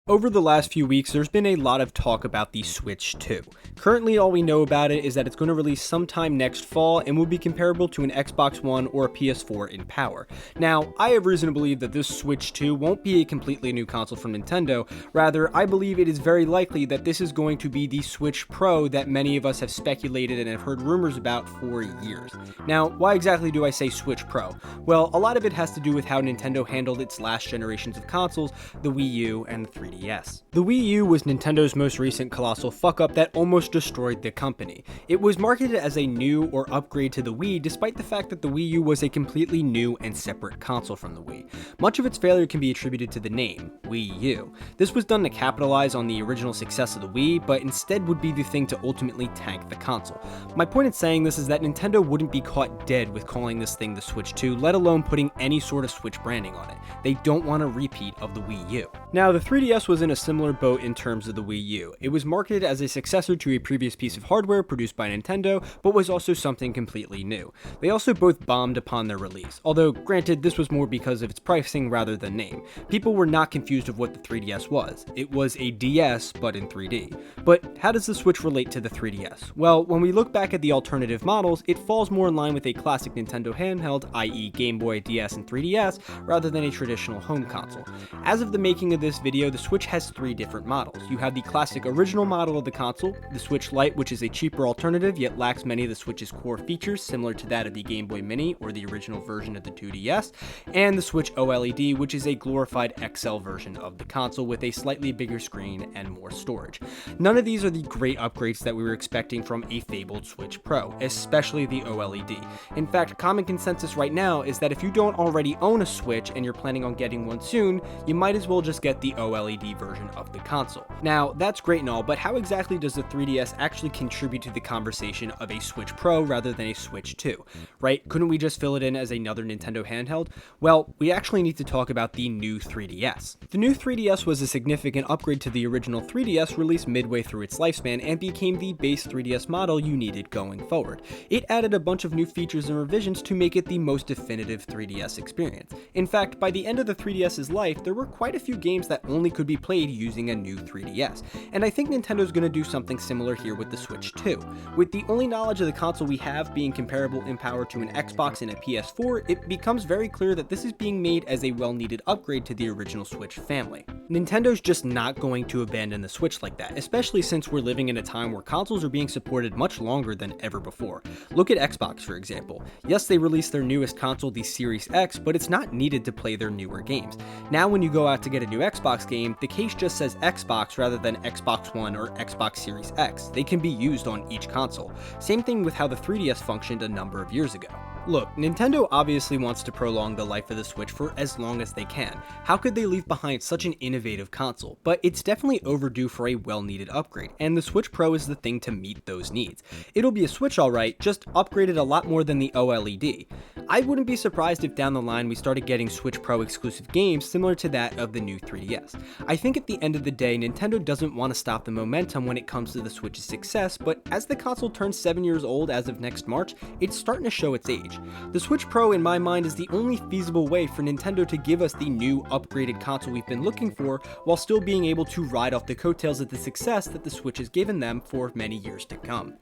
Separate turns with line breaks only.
Over the last few weeks, there's been a lot of talk about the Switch 2. Currently, all we know about it is that it's going to release sometime next fall and will be comparable to an Xbox One or a PS4 in power. Now, I have reason to believe that this Switch 2 won't be a completely new console from Nintendo. Rather, I believe it is very likely that this is going to be the Switch Pro that many of us have speculated and have heard rumors about for years. Now, why exactly do I say Switch Pro? Well, a lot of it has to do with how Nintendo handled its last generations of consoles, the Wii U and the 3DS. The Wii U was Nintendo's most recent colossal fuck-up that almost destroyed the company. It was marketed as a new or upgrade to the Wii, despite the fact that the Wii U was a completely new and separate console from the Wii. Much of its failure can be attributed to the name, Wii U. This was done to capitalize on the original success of the Wii, but instead would be the thing to ultimately tank the console. My point in saying this is that Nintendo wouldn't be caught dead with calling this thing the Switch 2, let alone putting any sort of Switch branding on it. They don't want a repeat of the Wii U. Now, the 3DS was in a similar boat in terms of the Wii U. It was marketed as a successor to a previous piece of hardware produced by Nintendo, but was also something completely new. They also both bombed upon their release, although granted this was more because of its pricing rather than name. People were not confused of what the 3DS was. It was a DS, but in 3D. But how does the Switch relate to the 3DS? Well, when we look back at the alternative models, it falls more in line with a classic Nintendo handheld, i.e. Game Boy, DS, and 3DS, rather than a traditional home console. As of the making of this video, the Switch has three different models. You have the classic original model of the console, the Switch Lite, which is a cheaper alternative yet lacks many of the Switch's core features similar to that of the Game Boy Mini or the original version of the 2DS, and the Switch OLED, which is a glorified XL version of the console with a slightly bigger screen and more storage. None of these are the great upgrades that we were expecting from a fabled Switch Pro, especially the OLED. In fact, common consensus right now is that if you don't already own a Switch and you're planning on getting one soon, you might as well just get the OLED version of the console. Now, that's great and all, but how exactly does the 3DS actually contribute to the conversation of a Switch Pro rather than a Switch 2, right? Couldn't we just fill it in as another Nintendo handheld? Well, we actually need to talk about the new 3DS. The new 3DS was a significant upgrade to the original 3DS released midway through its lifespan and became the base 3DS model you needed going forward. It added a bunch of new features and revisions to make it the most definitive 3DS experience. In fact, by the end of the 3DS's life, there were quite a few games that only could be played using a new 3DS, and I think Nintendo's going to do something similar here with the Switch 2. With the only knowledge of the console we have being comparable in power to an Xbox and a PS4, it becomes very clear that this is being made as a well-needed upgrade to the original Switch family. Nintendo's just not going to abandon the Switch like that, especially since we're living in a time where consoles are being supported much longer than ever before. Look at Xbox, for example. Yes, they released their newest console, the Series X, but it's not needed to play their newer games. Now when you go out to get a new Xbox game, the case just says Xbox rather than Xbox One or Xbox Series X. They can be used on each console. Same thing with how the 3DS functioned a number of years ago. Look, Nintendo obviously wants to prolong the life of the Switch for as long as they can. How could they leave behind such an innovative console? But it's definitely overdue for a well-needed upgrade, and the Switch Pro is the thing to meet those needs. It'll be a Switch alright, just upgraded a lot more than the OLED. I wouldn't be surprised if down the line we started getting Switch Pro exclusive games similar to that of the new 3DS. I think at the end of the day, Nintendo doesn't want to stop the momentum when it comes to the Switch's success, but as the console turns 7 years old as of next March, it's starting to show its age. The Switch Pro, in my mind, is the only feasible way for Nintendo to give us the new, upgraded console we've been looking for, while still being able to ride off the coattails of the success that the Switch has given them for many years to come.